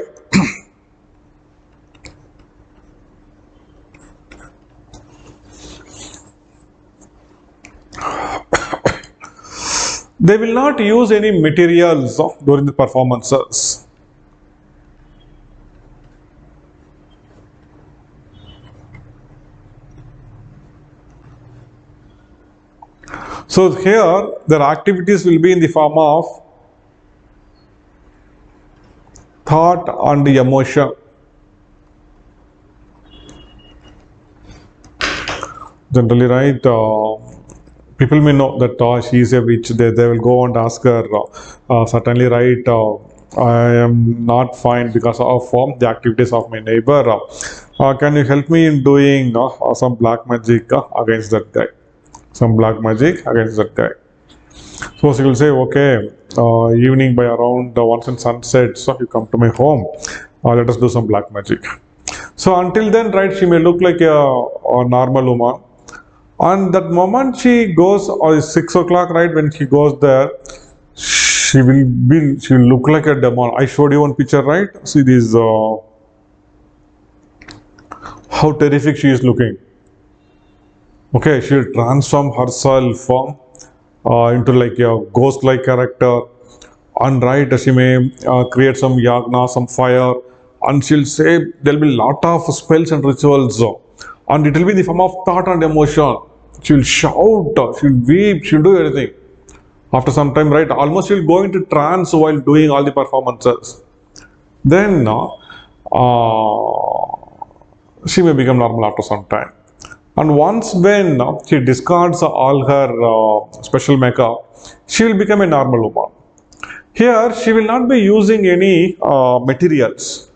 they will not use any materials during the performances. So here, their activities will be in the form of thought and emotion. Generally, right, people may know that she is a witch. They will go and ask her, certainly, right, I am not fine because of the activities of my neighbor. Can you help me in doing some black magic against that guy? Some black magic against that guy. So she will say, okay, evening by around once in sunset, so you come to my home. Let us do some black magic. So until then, right, she may look like a normal woman. And that moment she goes, or 6 o'clock, right, when she goes there, she will look like a demon. I showed you one picture, right? See this, how terrific she is looking. Okay, she will transform herself into like a ghost-like character, and right, she may create some yagna, some fire, and she'll say there'll be lot of spells and rituals, and it will be in the form of thought and emotion. She'll shout, she'll weep, she'll do everything. After some time, right, almost she'll go into trance while doing all the performances. Then she may become normal after some time. And once when she discards all her special makeup, she will become a normal woman. Here, she will not be using any materials.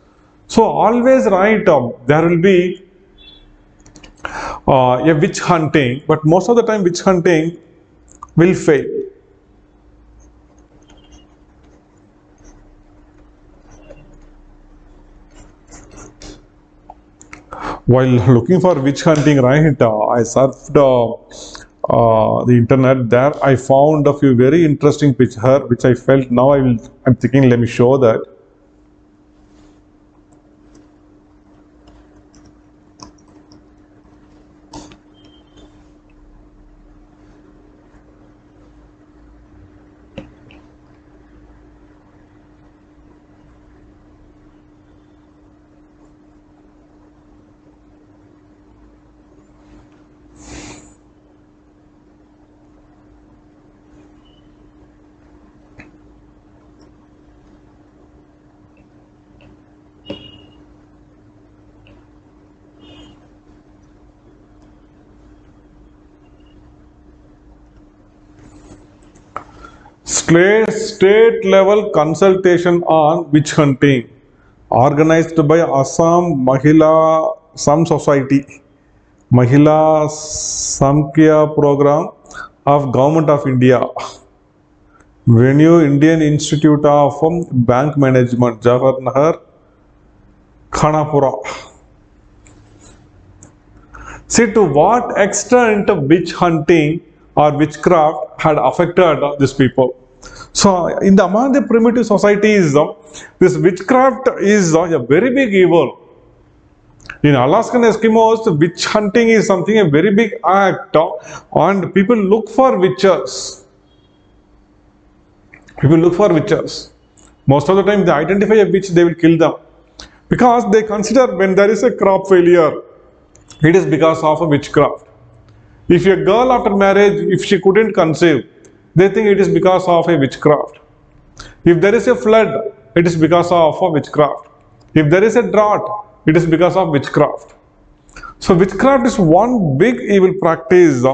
So always right, there will be a witch hunting, but most of the time witch hunting will fail. While looking for witch hunting, right, I surfed the internet. There, I found a few very interesting picture, which I felt now I'm thinking, let me show that. State level consultation on witch hunting, organized by Assam Mahila Sam Society, Mahila Samkhya Program of Government of India, Venue Indian Institute of Bank Management, Jawahar Nagar, Khanapura. See to what extent witch hunting or witchcraft had affected these people. So, in the among the primitive societies, this witchcraft is a very big evil. In Alaskan Eskimos, witch hunting is something a very big act, and people look for witches. People look for witches. Most of the time, they identify a witch, they will kill them because they consider when there is a crop failure, it is because of a witchcraft. If a girl after marriage, if she couldn't conceive, they think it is because of a witchcraft. If there is a flood, it is because of a witchcraft. If there is a drought, it is because of witchcraft. So witchcraft is one big evil practice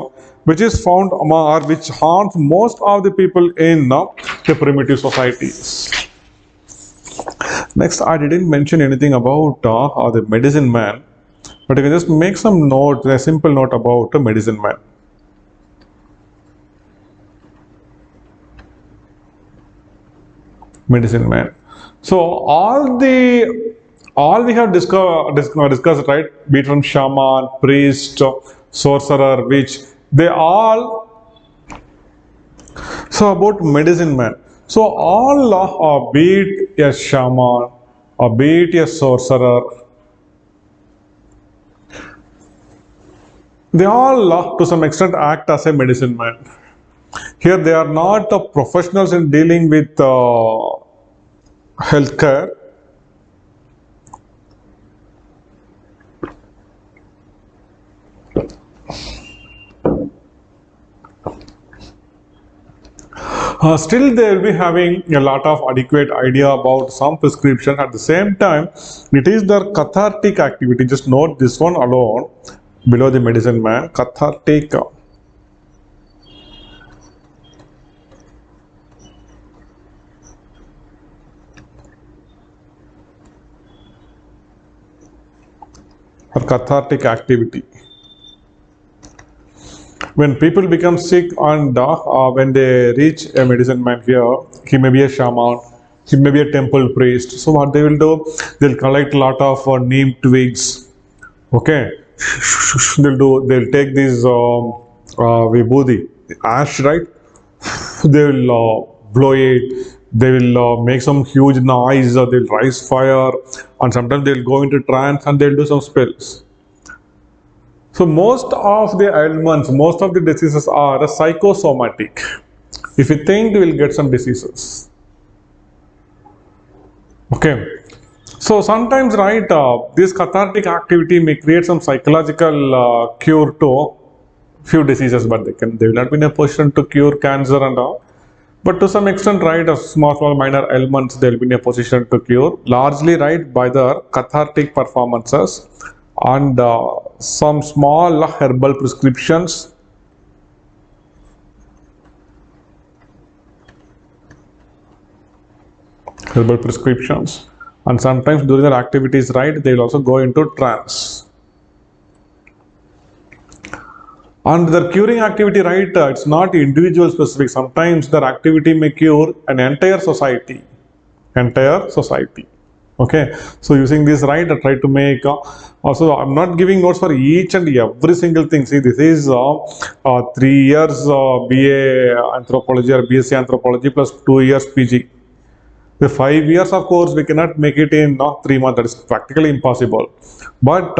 which is found among or which haunts most of the people in the primitive societies. Next, I didn't mention anything about the medicine man, but you can just make some note, a simple note about the medicine man. Medicine man. So all we have discussed, right? Be it from shaman, priest, sorcerer, witch, they all. So about medicine man. So all be it a shaman, or be it a sorcerer, they all to some extent act as a medicine man. Here they are not professionals in dealing with healthcare. Still, they will be having a lot of adequate idea about some prescription. At the same time, it is their cathartic activity. Just note this one alone below the medicine man. Cathartic. cathartic activity. When people become sick and when they reach a medicine man here, he may be a shaman, he may be a temple priest. So what they will do, they'll collect a lot of neem twigs. Okay, they'll take these vibhuti, ash, right? They will blow it, they will make some huge noise, they'll rise fire, and sometimes they'll go into trance and they'll do some spells. So most of the ailments, most of the diseases are psychosomatic. If you think, you will get some diseases. Okay. So sometimes, right, this cathartic activity may create some psychological cure to few diseases, but they will not be in a position to cure cancer and all. But to some extent, right, a small minor ailments they will be in a position to cure, largely, right, by the cathartic performances and some small herbal prescriptions. Herbal prescriptions, and sometimes during their activities, right, they will also go into trance. And their curing activity, right, it's not individual specific. Sometimes their activity may cure an entire society. Entire society. Okay, so using this, right, I try to make also I'm not giving notes for each and every single thing. See, this is 3 years BA anthropology or BSc anthropology plus 2 years PG. The 5 years of course we cannot make it in 3 months. That is practically impossible. But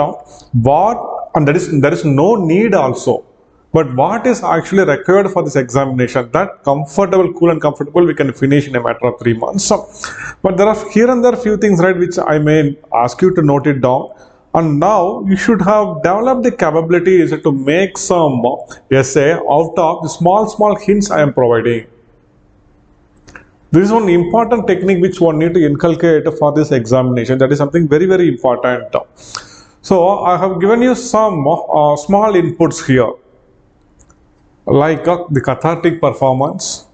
what, and there is no need also. But what is actually required for this examination, that comfortable, cool and comfortable, we can finish in a matter of 3 months. So, but there are here and there few things, right, which I may ask you to note it down. And now you should have developed the capabilities to make some essay out of the small hints I am providing. This is one important technique which one need to inculcate for this examination. That is something very important. So I have given you some small inputs here, like the cathartic performance,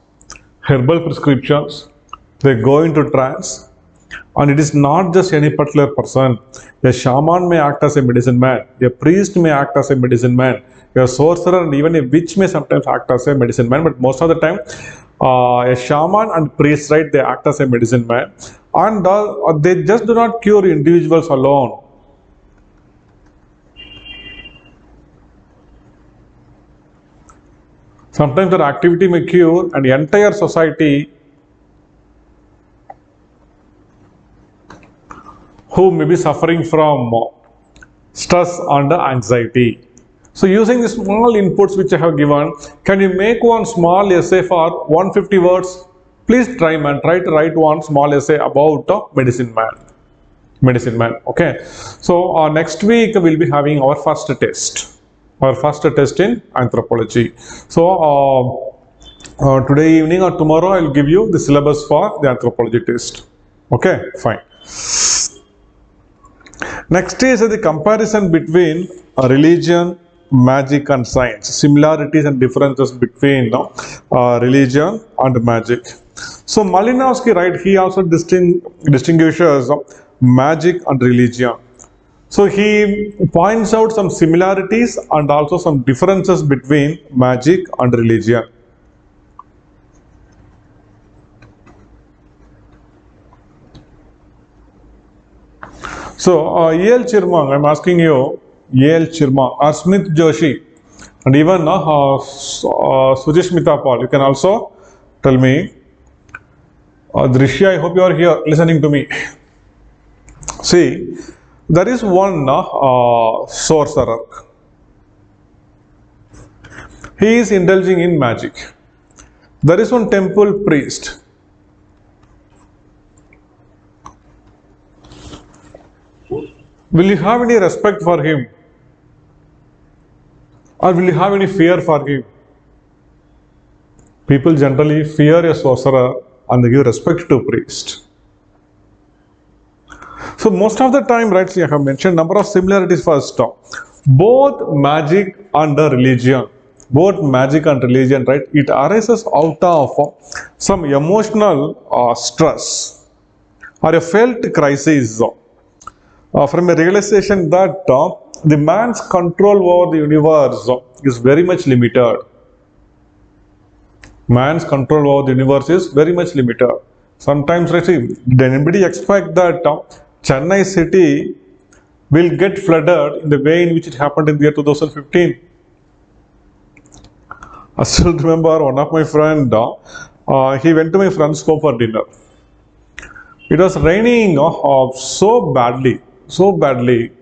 herbal prescriptions, they go into trance, and it is not just any particular person. A shaman may act as a medicine man, a priest may act as a medicine man, a sorcerer and even a witch may sometimes act as a medicine man, but most of the time a shaman and priest, right, they act as a medicine man, and they just do not cure individuals alone. Sometimes their activity may cure an entire society who may be suffering from stress and anxiety. So using the small inputs which I have given, can you make one small essay for 150 words? Please try to write one small essay about medicine man. Medicine man, okay. So next week we'll be having our first test. Our first test in anthropology. So today evening or tomorrow I will give you the syllabus for the anthropology test. Okay, fine. Next is the comparison between religion, magic and science. Similarities and differences between religion and magic. So Malinowski, right, he also distinguishes magic and religion. So he points out some similarities and also some differences between magic and religion. So E.L. Chirmang, I'm asking you, E.L. Chirmang or Smith Joshi, and even Sujishmita Paul, you can also tell me. Drishya, I hope you are here listening to me. See, there is one sorcerer. He is indulging in magic. There is one temple priest. Will you have any respect for him? Or will you have any fear for him? People generally fear a sorcerer and they give respect to a priest. So most of the time, right, see, I have mentioned number of similarities first. Both magic and religion, right, it arises out of some emotional stress or a felt crisis from a realization that the man's control over the universe is very much limited. Man's control over the universe is very much limited. Sometimes, let's see, did anybody expect that Chennai city will get flooded in the way in which it happened in the year 2015? I still remember one of my friend, he went to my friend's home for dinner. It was raining so badly, so badly.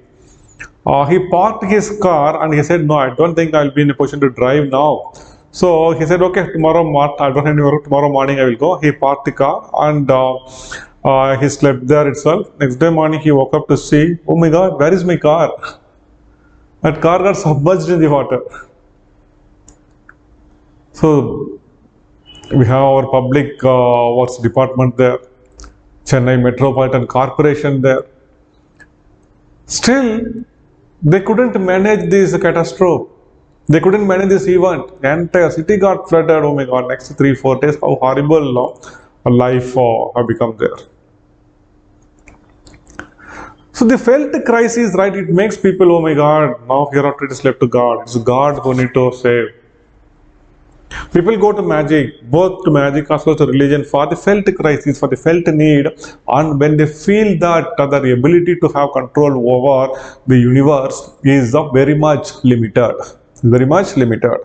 He parked his car and he said, "No, I don't think I'll be in a position to drive now." So he said, "Okay, I don't have any work. Tomorrow morning I will go." He parked the car and he slept there itself. Next day morning he woke up to see, oh my God, where is my car? That car got submerged in the water. So we have our public works department there, Chennai Metropolitan Corporation there. Still, they couldn't manage this catastrophe. They couldn't manage this event. The entire city got flooded. Oh my God, next 3-4 days, how horrible life have become there. So the felt crisis, right, it makes people, oh my God, now hereafter it is left to God. It's God who need to save. People go to magic, both to magic as well as to religion, for the felt crisis, for the felt need, and when they feel that their ability to have control over the universe is very much limited. Very much limited.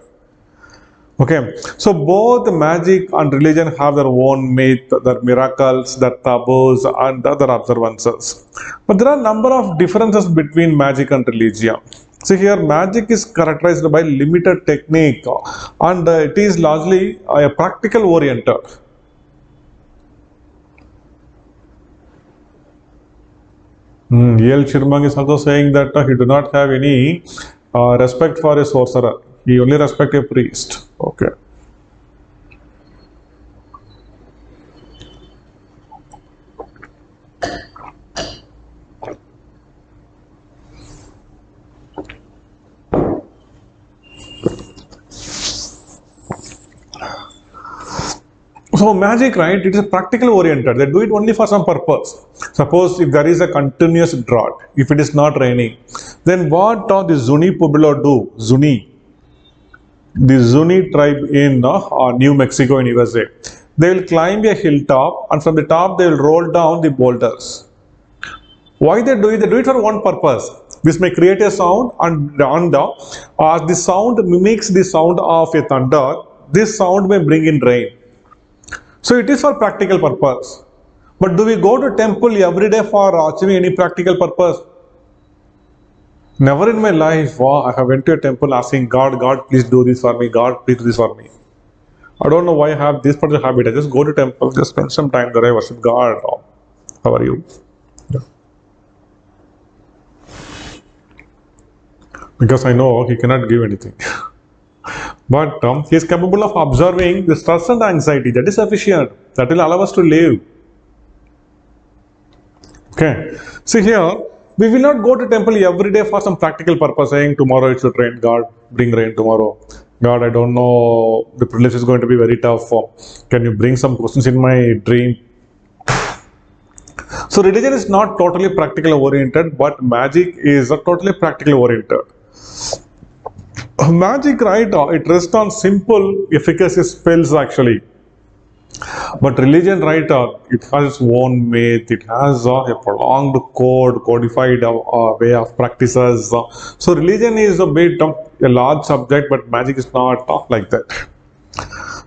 Okay, so both magic and religion have their own myth, their miracles, their taboos, and other observances. But there are a number of differences between magic and religion. See here, magic is characterized by limited technique and it is largely a practical oriented. E.L. Chirmang is also saying that he do not have any respect for a sorcerer. He only respect a priest. Okay. So magic, right, it is practical oriented. They do it only for some purpose. Suppose if there is a continuous drought, if it is not raining, then what the Zuni Pueblo do? Zuni. The Zuni tribe in New Mexico in USA. They will climb a hilltop and from the top they will roll down the boulders. Why they do it? They do it for one purpose. This may create a sound and the sound mimics the sound of a thunder. This sound may bring in rain. So it is for practical purpose. But do we go to temple every day for achieving any practical purpose? Never in my life, wow, I have went to a temple asking God, God, please do this for me. God, please do this for me. I don't know why I have this particular habit. I just go to temple, just spend some time there, I worship God. How are you? Yeah. Because I know He cannot give anything. But He is capable of observing the stress and anxiety. That is sufficient. That will allow us to live. Okay. See here, we will not go to temple every day for some practical purpose, saying tomorrow it should rain. God, bring rain tomorrow. God, I don't know, the privilege is going to be very tough. Can you bring some questions in my dream? So religion is not totally practical oriented, but magic is totally practical oriented. Magic, right, it rests on simple efficacy spells actually. But religion, right, it has its own myth, it has a prolonged code, codified way of practices. So religion is a bit a large subject, but magic is not like that.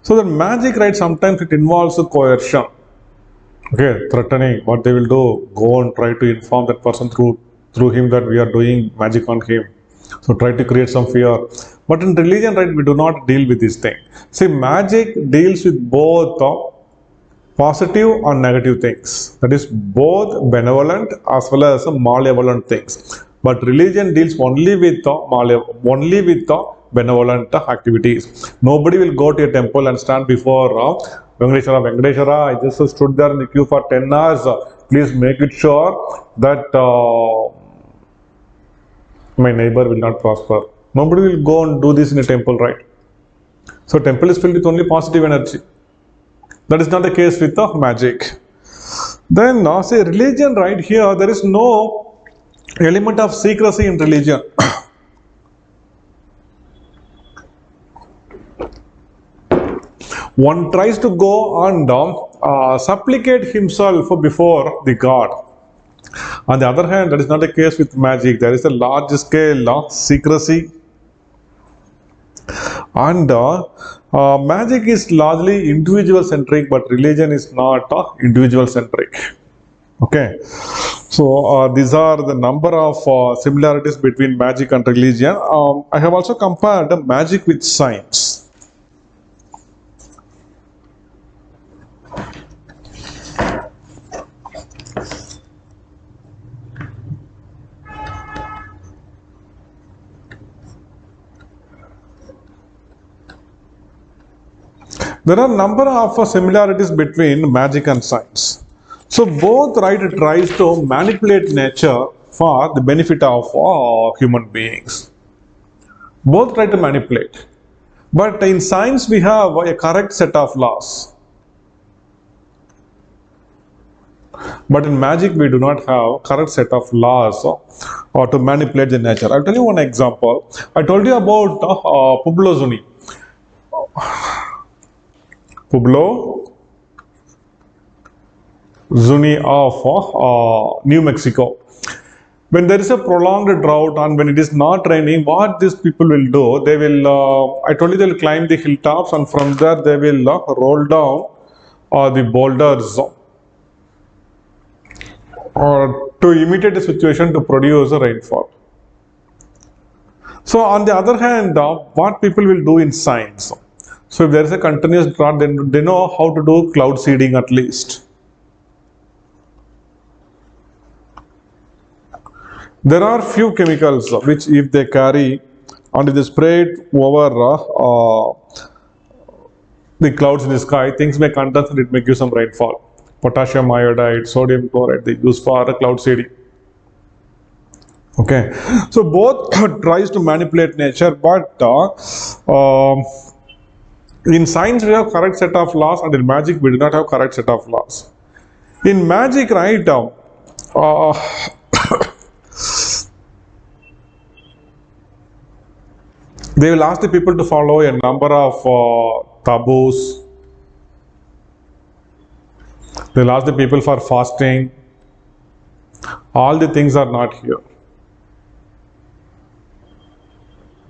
So the magic, right, sometimes it involves a coercion. Okay, threatening, what they will do, go and try to inform that person through him that we are doing magic on him. So try to create some fear. But in religion, right, we do not deal with this thing. See, magic deals with both positive and negative things. That is both benevolent as well as malevolent things. But religion deals only with benevolent activities. Nobody will go to a temple and stand before Venkateshwara, I just stood there in the queue for 10 hours. Please make it sure that my neighbor will not prosper. Nobody will go and do this in a temple, right? So temple is filled with only positive energy. That is not the case with the magic. Then say religion, right, here there is no element of secrecy in religion. One tries to go and supplicate himself before the god. On the other hand, that is not the case with magic. There is a large scale secrecy, and magic is largely individual centric, but religion is not individual centric. Okay, so these are the number of similarities between magic and religion. I have also compared magic with science. There are a number of similarities between magic and science. So both tries to manipulate nature for the benefit of human beings. Both try to manipulate. But in science we have a correct set of laws. But in magic we do not have correct set of laws or to manipulate the nature. I'll tell you one example. I told you about Pueblo Zuni. Pueblo Zuni of New Mexico. When there is a prolonged drought and when it is not raining, what these people will do, they will, I told you they will climb the hilltops, and from there they will roll down the boulders to imitate the situation to produce a rainfall. So on the other hand, what people will do in science, so if there is a continuous drought, then they know how to do cloud seeding at least. There are few chemicals which if they carry and if they spray it over the clouds in the sky, things may condense and it may give some rainfall. Potassium iodide, sodium chloride, they use for cloud seeding. Okay, so both tries to manipulate nature, but in science we have correct set of laws, and in magic we do not have correct set of laws. In magic, right, they will ask the people to follow a number of taboos. They will ask the people for fasting. All the things are not here.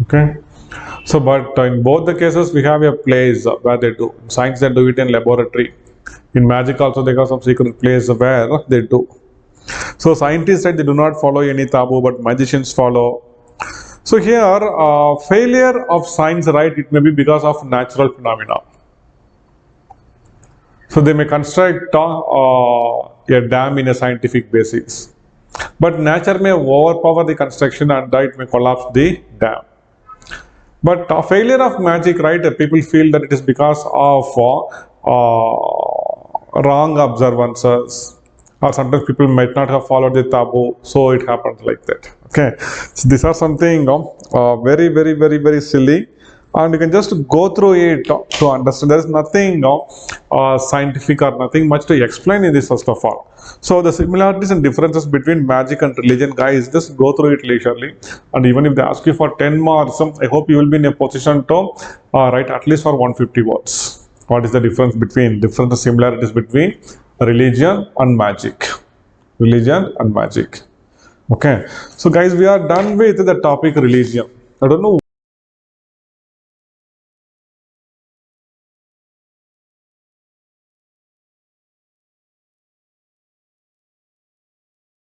Okay. So, but in both the cases, we have a place where they do. In science, they do it in laboratory. In magic also, they have some secret place where they do. So, scientists said they do not follow any taboo, but magicians follow. So, here, failure of science, right, it may be because of natural phenomena. So, they may construct a dam in a scientific basis. But nature may overpower the construction and it may collapse the dam. But failure of magic, right, people feel that it is because of wrong observances, or sometimes people might not have followed the taboo, so it happens like that. Okay, so these are something very, very, very, very silly, and you can just go through it to understand. There is nothing scientific or nothing much to explain in this, first of all. So the similarities and differences between magic and religion, guys, just go through it leisurely, and even if they ask you for 10 marks, I hope you will be in a position to write at least for 150 words. What is the difference between, different similarities between religion and magic? Religion and magic. Okay, so guys, we are done with the topic religion. I don't know